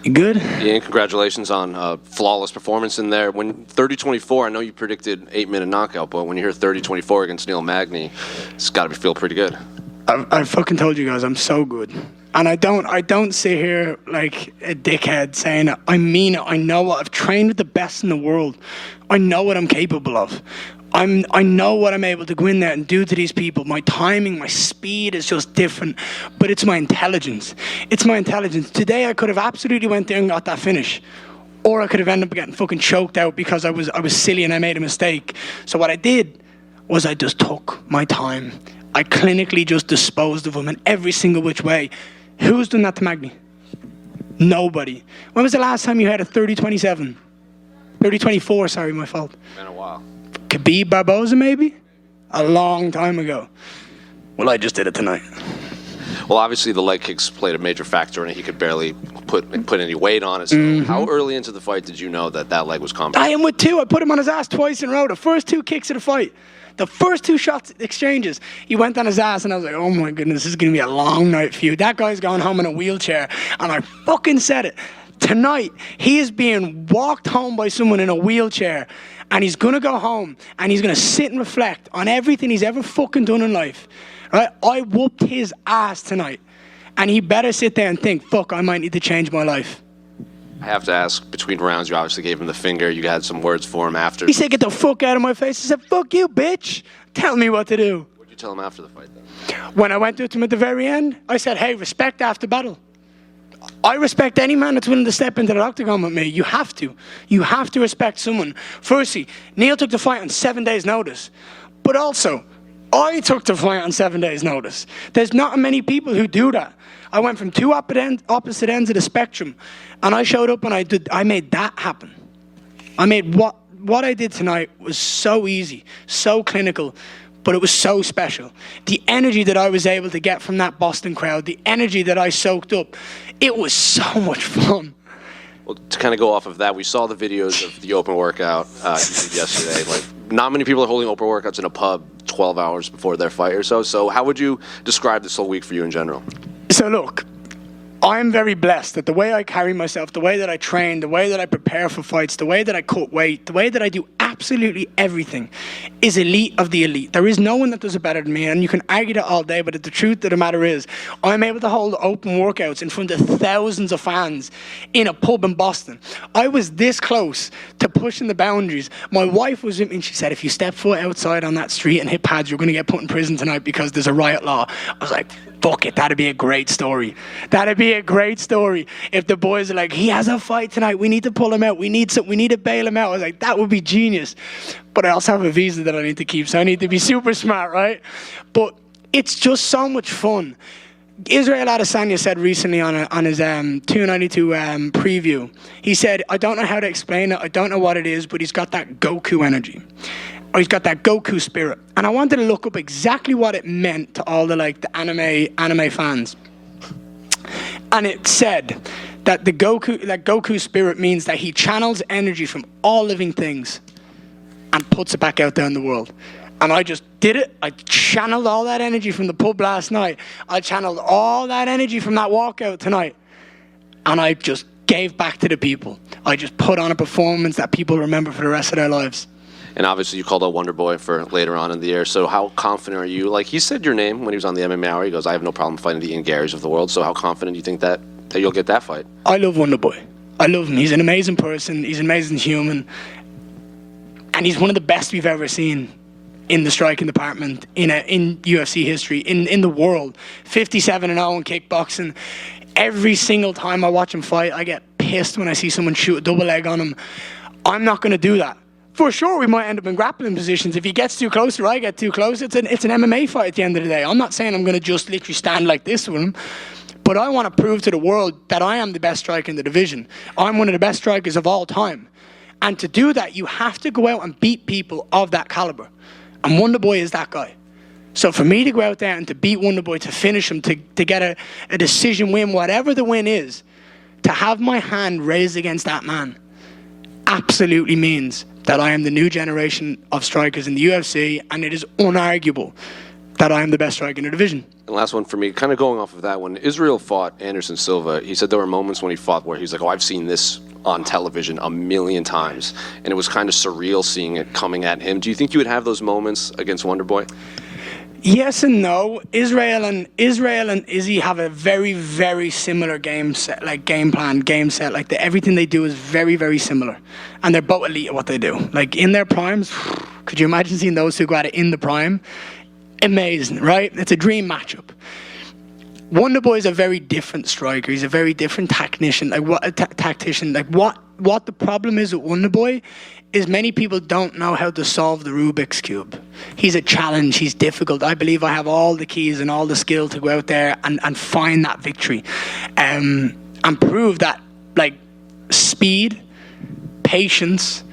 You good? Ian, congratulations on a flawless performance in there. When 30-24, I know you predicted 8-minute knockout, but when you hear 30-24 against Neil Magny, it's got to feel pretty good. I fucking told you guys I'm so good. And I don't sit here like a dickhead saying it. I mean it. I know what I've trained with the best in the world. I know what I'm capable of. I know what I'm able to go in there and do to these people. My timing, my speed is just different, but it's my intelligence. It's my intelligence. Today I could have absolutely went there and got that finish, or I could have ended up getting fucking choked out because I was silly and I made a mistake. So what I did was I just took my time. I clinically just disposed of him in every single which way. Who's done that to Magny? Nobody. When was the last time you had a 30-27? 30-24, sorry, my fault. Been a while. Khabib Barboza, maybe? A long time ago. Well, I just did it tonight. Well, obviously the leg kicks played a major factor in it. He could barely put any weight on it. So how early into the fight did you know that leg was coming? I am with two. I put him on his ass twice in a row. The first two kicks of the fight. The first two shots exchanges, he went on his ass, and I was like, oh my goodness, this is going to be a long night for you. That guy's going home in a wheelchair, and I fucking said it. Tonight, he is being walked home by someone in a wheelchair, and he's going to go home, and he's going to sit and reflect on everything he's ever fucking done in life. Right? I whooped his ass tonight, and he better sit there and think, fuck, I might need to change my life. I have to ask, between rounds, you obviously gave him the finger. You had some words for him after. He said, get the fuck out of my face. I said, fuck you, bitch. Tell me what to do. What did you tell him after the fight, then? When I went to him at the very end, I said, hey, respect after battle. I respect any man that's willing to step into the octagon with me. You have to. You have to respect someone. Firstly, Neil took the fight on 7 days' notice. But also, I took the fight on 7 days' notice. There's not many people who do that. I went from two opposite ends of the spectrum, and I showed up and I made that happen. I made what I did tonight was so easy, so clinical, but it was so special. The energy that I was able to get from that Boston crowd, the energy that I soaked up, it was so much fun. Well, to kind of go off of that, we saw the videos of the open workout you did yesterday. Like, not many people are holding open workouts in a pub 12 hours before their fight or so. So how would you describe this whole week for you in general? So look, I'm very blessed that the way I carry myself, the way that I train, the way that I prepare for fights, the way that I cut weight, the way that I do absolutely everything is elite of the elite. There is no one that does it better than me, and you can argue that all day, but the truth of the matter is I'm able to hold open workouts in front of thousands of fans in a pub in Boston. I was this close to pushing the boundaries. My wife was with me, and she said, if you step foot outside on that street and hit pads, you're going to get put in prison tonight because there's a riot law. I was like, fuck it, that'd be a great story. That'd be a great story if the boys are like, he has a fight tonight, we need to pull him out, we need to bail him out. I was like, that would be genius. But I also have a visa that I need to keep, so I need to be super smart, right? But it's just so much fun. Israel Adesanya said recently on his 292 preview, he said, I don't know how to explain it, I don't know what it is, but he's got that Goku energy. Or he's got that Goku spirit. And I wanted to look up exactly what it meant to all the anime fans. And it said that the Goku spirit means that he channels energy from all living things and puts it back out there in the world. And I just did it. I channeled all that energy from the pub last night. I channeled all that energy from that walkout tonight. And I just gave back to the people. I just put on a performance that people remember for the rest of their lives. And obviously you called out Wonderboy for later on in the year. So how confident are you? Like, he said your name when he was on the MMA Hour. He goes, I have no problem fighting the Ian Garrys of the world. So how confident do you think that you'll get that fight? I love Wonderboy. I love him. He's an amazing person. He's an amazing human. And he's one of the best we've ever seen in the striking department, in UFC history, in the world. 57-0 in kickboxing. Every single time I watch him fight, I get pissed when I see someone shoot a double leg on him. I'm not going to do that. For sure, we might end up in grappling positions. If he gets too close or I get too close, it's an MMA fight at the end of the day. I'm not saying I'm going to just literally stand like this with him, but I want to prove to the world that I am the best striker in the division. I'm one of the best strikers of all time. And to do that, you have to go out and beat people of that caliber. And Wonderboy is that guy. So for me to go out there and to beat Wonderboy, to finish him, to get a decision win, whatever the win is, to have my hand raised against that man absolutely means that I am the new generation of strikers in the UFC, and it is unarguable that I am the best striker in the division. And last one for me, kind of going off of that, when Israel fought Anderson Silva, he said there were moments when he fought where he's like, oh, I've seen this on television a million times. And it was kind of surreal seeing it coming at him. Do you think you would have those moments against Wonderboy? Yes and no. Israel and Izzy have a very, very similar game set, like game plan, game set. Like everything they do is very, very similar. And they're both elite at what they do. Like in their primes, could you imagine seeing those two go at it in the prime? Amazing, right? It's a dream matchup. Wonderboy is a very different striker. He's a very different tactician. Like what the problem is with Wonderboy is many people don't know how to solve the Rubik's Cube. He's a challenge. He's difficult. I believe I have all the keys and all the skill to go out there and find that victory, and prove that like speed, patience,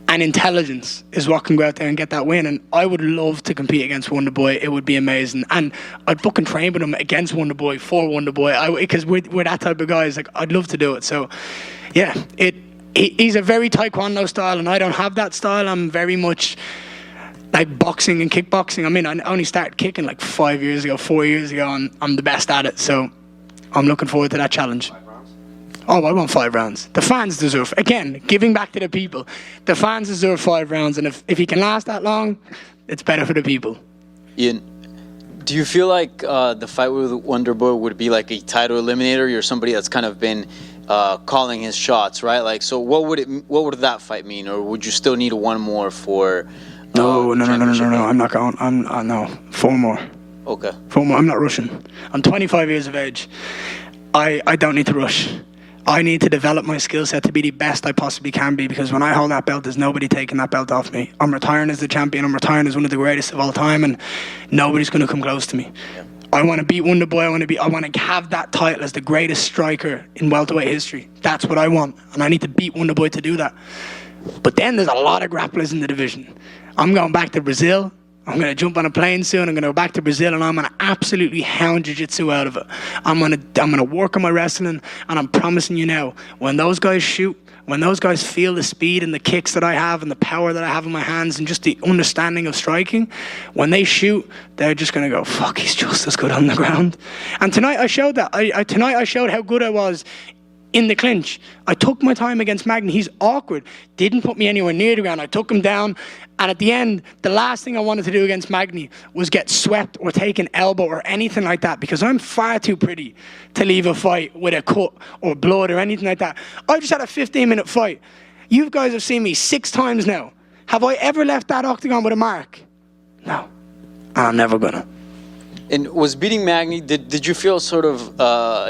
and intelligence is what can go out there and get that win. And I would love to compete against Wonderboy. It would be amazing. And I'd fucking train with him against Wonderboy, for Wonderboy. Because we're that type of guys. Like, I'd love to do it. So, yeah, he's a very taekwondo style, and I don't have that style. I'm very much like boxing and kickboxing. I mean, I only started kicking like 4 years ago, and I'm the best at it. So I'm looking forward to that challenge. Oh, I want 5 rounds. The fans deserve, again, giving back to the people. The fans deserve 5 rounds, and if he can last that long, it's better for the people. Ian, do you feel like the fight with Wonderboy would be like a title eliminator? You're somebody that's kind of been calling his shots, right? Like, so what would that fight mean, or would you still need one more for? No. I'm not going. No, 4 more. Okay. 4 more. I'm not rushing. I'm 25 years of age. I don't need to rush. I need to develop my skill set to be the best I possibly can be, because when I hold that belt, there's nobody taking that belt off me. I'm retiring as the champion. I'm retiring as one of the greatest of all time, and nobody's going to come close to me. Yeah. I want to beat Wonderboy. I want to have that title as the greatest striker in welterweight history. That's what I want, and I need to beat Wonderboy to do that. But then there's a lot of grapplers in the division. I'm going back to Brazil. I'm going to jump on a plane soon. I'm going to go back to Brazil, and I'm going to absolutely hound jiu-jitsu out of it. I'm going to work on my wrestling, and I'm promising you now, when those guys shoot, when those guys feel the speed and the kicks that I have and the power that I have in my hands and just the understanding of striking, when they shoot, they're just going to go, fuck, he's just as good on the ground. And tonight I showed that. Tonight I showed how good I was in the clinch. I took my time against Magny. He's awkward. Didn't put me anywhere near the ground. I took him down. And at the end, the last thing I wanted to do against Magny was get swept or take an elbow or anything like that, because I'm far too pretty to leave a fight with a cut or blood or anything like that. I just had a 15-minute fight. You guys have seen me 6 times now. Have I ever left that octagon with a mark? No. I'm never gonna. And was beating Magny, did you feel sort of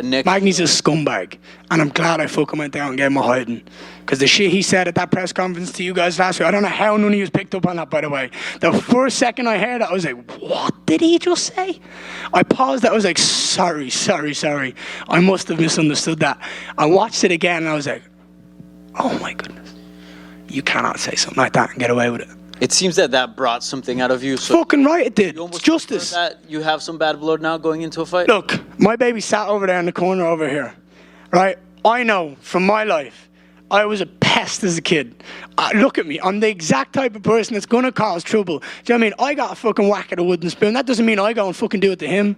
Magny's a scumbag, and I'm glad I fucking went down and gave him a hiding. Because the shit he said at that press conference to you guys last week, I don't know how none of you picked up on that, by the way. The first second I heard it, I was like, what did he just say? I paused, I was like, sorry. I must have misunderstood that. I watched it again, and I was like, oh my goodness. You cannot say something like that and get away with it. It seems that brought something out of you. So fucking right it did. It's justice. That you have some bad blood now going into a fight? Look, my baby sat over there in the corner over here, right? I know from my life, I was a pest as a kid. Look at me. I'm the exact type of person that's going to cause trouble. Do you know what I mean? I got a fucking whack at a wooden spoon. That doesn't mean I go and fucking do it to him.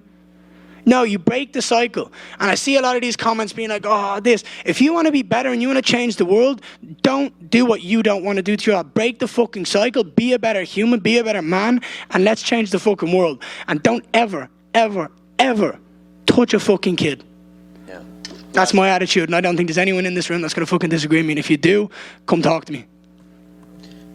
No, you break the cycle. And I see a lot of these comments being like, oh, this. If you want to be better and you want to change the world, don't do what you don't want to do to yourself. Break the fucking cycle. Be a better human. Be a better man. And let's change the fucking world. And don't ever, ever, ever touch a fucking kid. Yeah. That's my attitude. And I don't think there's anyone in this room that's going to fucking disagree with me. And if you do, come talk to me.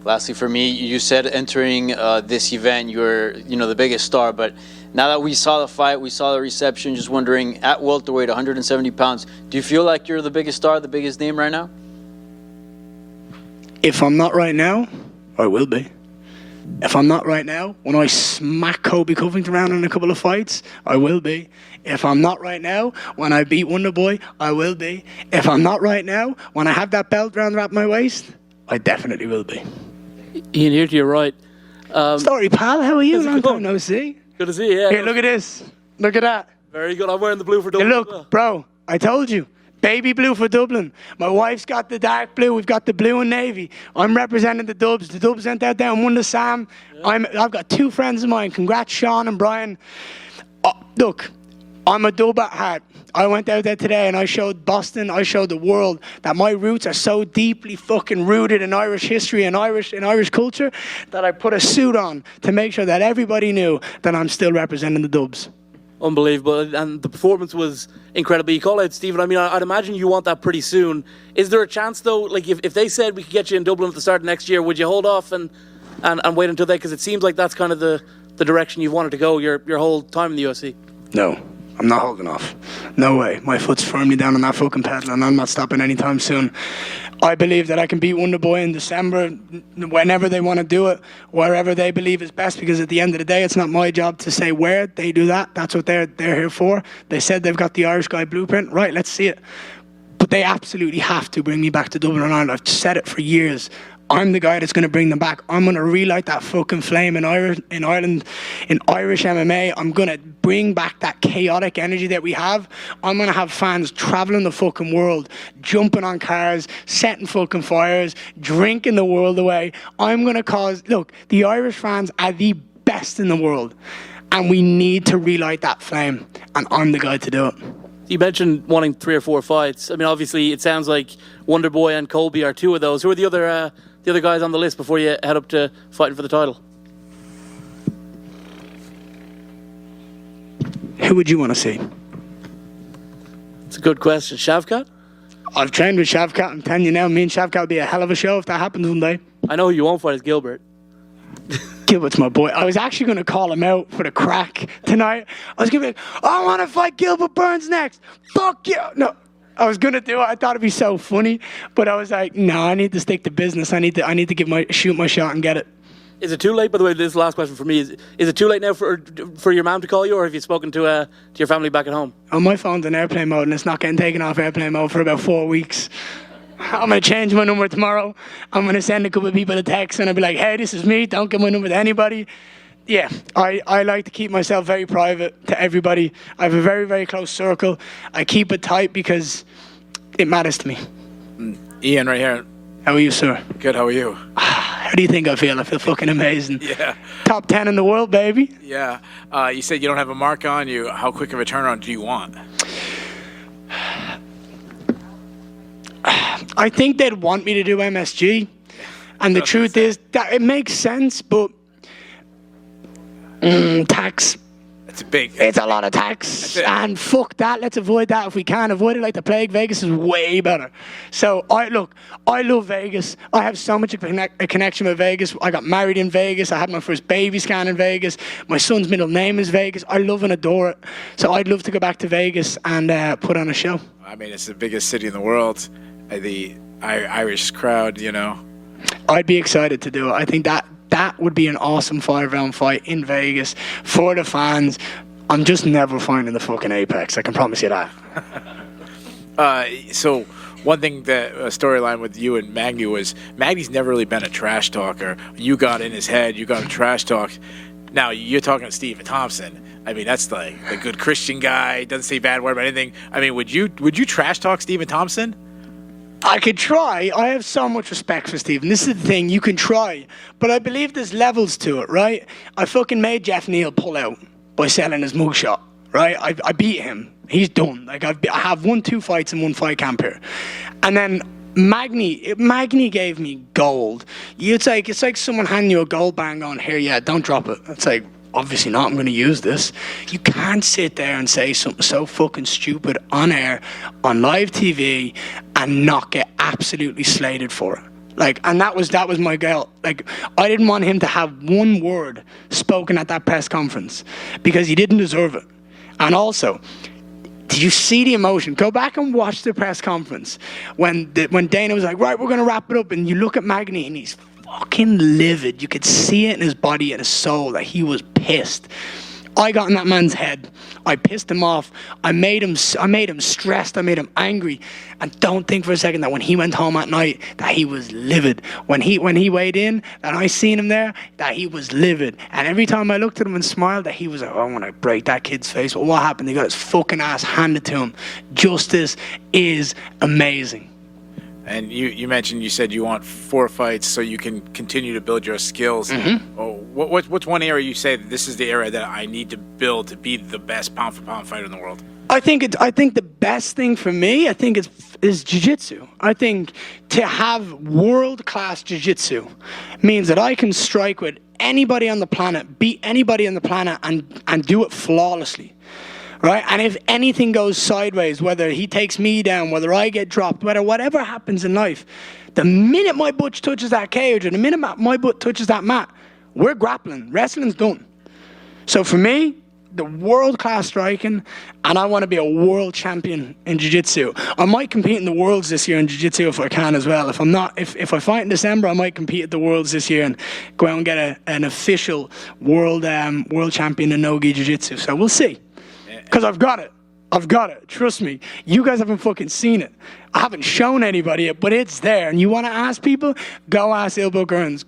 Lastly, for me, you said entering this event, you're the biggest star, but now that we saw the fight, we saw the reception, just wondering, at welterweight, 170 pounds, do you feel like you're the biggest star, the biggest name right now? If I'm not right now, I will be. If I'm not right now, when I smack Kobe Covington around in a couple of fights, I will be. If I'm not right now, when I beat Wonderboy, I will be. If I'm not right now, when I have that belt round wrapped my waist, I definitely will be. Ian, here to your right. Sorry, pal. How are you? Long time no see. Good to see you. Yeah. Here, look at this. Look at that. Very good. I'm wearing the blue for double. Hey, look, bro. I told you. baby blue for Dublin. My wife's got the dark blue. We've got the blue and navy. I'm representing the Dubs. The Dubs went out there and won the Sam. I've got two friends of mine. Congrats, Sean and Brian. Look, I'm a Dub at heart. I went out there today and I showed Boston, I showed the world that my roots are so deeply fucking rooted in Irish history and Irish culture that I put a suit on to make sure that everybody knew that I'm still representing the Dubs. Unbelievable. And the performance was incredible. You call out Stephen. I mean, I'd imagine you want that pretty soon. Is there a chance, though, like if they said we could get you in Dublin at the start of next year, would you hold off and wait until then? Because it seems like that's kind of the direction you've wanted to go your whole time in the UFC. No. I'm not holding off. No way. My foot's firmly down on that fucking pedal and I'm not stopping anytime soon. I believe that I can beat Wonderboy in December whenever they want to do it, wherever they believe is best, because at the end of the day, it's not my job to say where they do that. That's what they're here for. They said they've got the Irish guy blueprint. Right, let's see it. But they absolutely have to bring me back to Dublin and Ireland. I've said it for years. I'm the guy that's going to bring them back. I'm going to relight that fucking flame in Ireland, in Irish MMA. I'm going to bring back that chaotic energy that we have. I'm going to have fans traveling the fucking world, jumping on cars, setting fucking fires, drinking the world away. I'm going to cause... Look, the Irish fans are the best in the world, and we need to relight that flame, and I'm the guy to do it. You mentioned wanting 3 or 4 fights. I mean, obviously, it sounds like Wonderboy and Colby are 2 of those. Who are the other guys on the list before you head up to fighting for the title? Who would you want to see? It's a good question. Shavkat? I've trained with Shavkat. I'm telling you now, me and Shavkat will be a hell of a show if that happens one day. I know who you won't fight is Gilbert. Gilbert's my boy. I was actually going to call him out for the crack tonight. I was going to be like, I want to fight Gilbert Burns next. Fuck you. No, I was going to do it. I thought it'd be so funny, but I was like, no, I need to stick to business. I need to shoot my shot and get it. Is it too late? By the way, this is the last question for me. Is it too late now for your mom to call you, or have you spoken to your family back at home? Oh, my phone's in airplane mode, and it's not getting taken off airplane mode for about 4 weeks. I'm going to change my number tomorrow. I'm going to send a couple of people a text, and I'll be like, hey, this is me. Don't give my number to anybody. Yeah, I like to keep myself very private to everybody. I have a very, very close circle. I keep it tight because it matters to me. Ian, right here. How are you, sir? Good, how are you? How do you think I feel? I feel fucking amazing. Yeah. Top 10 in the world, baby. Yeah. You said you don't have a mark on you. How quick of a turnaround do you want? I think they'd want me to do MSG. And the truth is that it makes sense, but tax. It's a lot of tax. And fuck that. Let's avoid that if we can. Avoid it like the plague. Vegas is way better. So, I love Vegas. I have so much of a connection with Vegas. I got married in Vegas. I had my first baby scan in Vegas. My son's middle name is Vegas. I love and adore it. So, I'd love to go back to Vegas and put on a show. I mean, it's the biggest city in the world. The Irish crowd, you know. I'd be excited to do it. I think that would be an awesome 5-round fight in Vegas for the fans. I'm just never finding the fucking apex. I can promise you that. So one thing that a storyline with you and Magny was Magny's never really been a trash talker. You got in his head. You got him trash talk. Now you're talking to Stephen Thompson. I mean, that's like the good Christian guy. Doesn't say a bad word about anything. I mean, would you trash talk Stephen Thompson? I could try. I have so much respect for Stephen. This is the thing. You can try. But I believe there's levels to it, right? I fucking made Jeff Neal pull out by selling his mugshot, right? I beat him. He's done. Like I have won 2 fights in 1 fight camp here. And then Magny gave me gold. It's like someone handing you a gold bang on here. Yeah, don't drop it. It's like, obviously not. I'm going to use this. You can't sit there and say something so fucking stupid on air, on live TV, and not get absolutely slated for it. Like, and that was my girl. Like, I didn't want him to have one word spoken at that press conference because he didn't deserve it. And also, did you see the emotion? Go back and watch the press conference when Dana was like, right, we're going to wrap it up. And you look at Magny and he's fucking livid. You could see it in his body and his soul that he was pissed. I got in that man's head. I pissed him off. I made him stressed. I made him angry. And don't think for a second that when he went home at night that he was livid. When he weighed in and I seen him there, that he was livid. And every time I looked at him and smiled, that he was like, oh, I want to break that kid's face. But what happened? They got his fucking ass handed to him. Justice is amazing. And you mentioned, you said you want 4 fights so you can continue to build your skills. Mm-hmm. Oh, what's one area you say that this is the area that I need to build to be the best pound for pound fighter in the world? I think the best thing for me, is jiu-jitsu. I think to have world-class jiu-jitsu means that I can strike with anybody on the planet, beat anybody on the planet, and do it flawlessly. Right? And if anything goes sideways, whether he takes me down, whether I get dropped, whatever happens in life, the minute my butt touches that cage or the minute my butt touches that mat, we're grappling. Wrestling's done. So for me, the world-class striking, and I want to be a world champion in jiu-jitsu. I might compete in the worlds this year in jiu-jitsu if I can as well. If I fight in December, I might compete at the worlds this year and go out and get an official world champion in no-gi jiu-jitsu. So we'll see. Because I've got it. Trust me. You guys haven't fucking seen it. I haven't shown anybody it, but it's there. And you want to ask people? Go ask Gilbert Burns.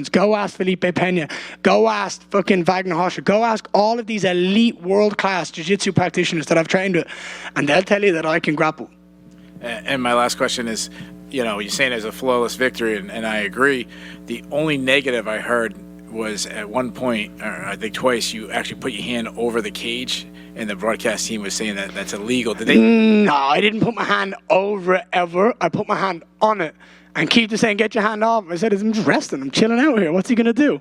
Go ask Felipe Pena. Go ask fucking Wagner Hoscher. Go ask all of these elite world-class jiu-jitsu practitioners that I've trained with. And they'll tell you that I can grapple. And my last question is, you're saying it's a flawless victory, and I agree. The only negative I heard was at one point, or I think twice, you actually put your hand over the cage, and the broadcast team was saying that that's illegal. Did they? No, I didn't put my hand over it ever. I put my hand on it. And Keith was saying, get your hand off. I said, I'm just resting. I'm chilling out here. What's he going to do?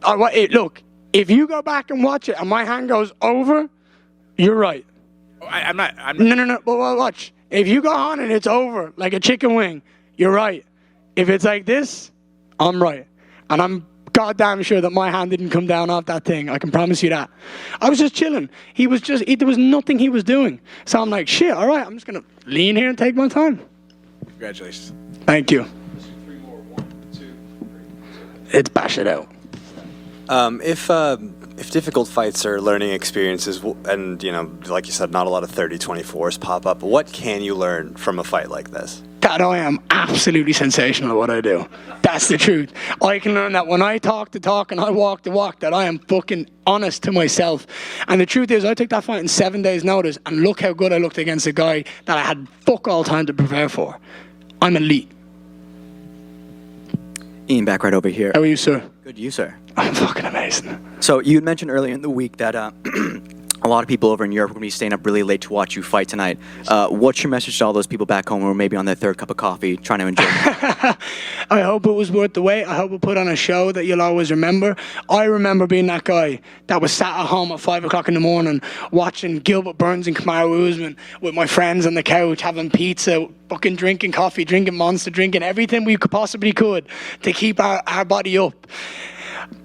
Look, if you go back and watch it and my hand goes over, you're right. I'm not. No. Well, watch. If you go on and it's over, like a chicken wing, you're right. If it's like this, I'm right. And I'm goddamn sure that my hand didn't come down off that thing. I can promise you that. I was just chilling. There was nothing he was doing. So I'm like, shit, all right, I'm just going to lean here and take my time. Congratulations. Thank you. Let's bash it out. If difficult fights are learning experiences, and, like you said, not a lot of 30-24s pop up, what can you learn from a fight like this? That I am absolutely sensational at what I do. That's the truth. I can learn that when I talk the talk and I walk the walk, that I am fucking honest to myself. And the truth is, I took that fight in 7 days' notice, and look how good I looked against a guy that I had fuck all time to prepare for. I'm elite. Ian, back right over here. How are you, sir? Good, you, sir. I'm fucking amazing. So you had mentioned earlier in the week that a lot of people over in Europe are going to be staying up really late to watch you fight tonight. What's your message to all those people back home who are maybe on their third cup of coffee trying to enjoy it? I hope it was worth the wait. I hope we put on a show that you'll always remember. I remember being that guy that was sat at home at 5 o'clock in the morning watching Gilbert Burns and Kamaru Usman with my friends on the couch, having pizza, fucking drinking coffee, drinking Monster, drinking everything we possibly could to keep our body up.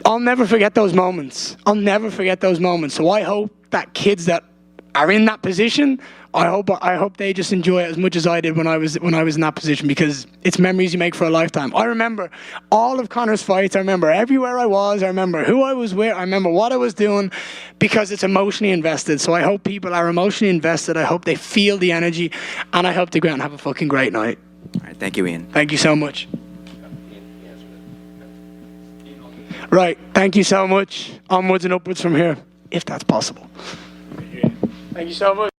I'll never forget those moments. So I hope that kids that are in that position, I hope they just enjoy it as much as I did when I was in that position, because it's memories you make for a lifetime. I remember all of Conor's fights. I remember everywhere I was. I remember who I was with. I remember what I was doing, because it's emotionally invested. So I hope people are emotionally invested. I hope they feel the energy, and I hope they go out and have a fucking great night. All right, thank you, Ian. Thank you so much. Right, thank you so much. Onwards and upwards from here, if that's possible. Thank you so much.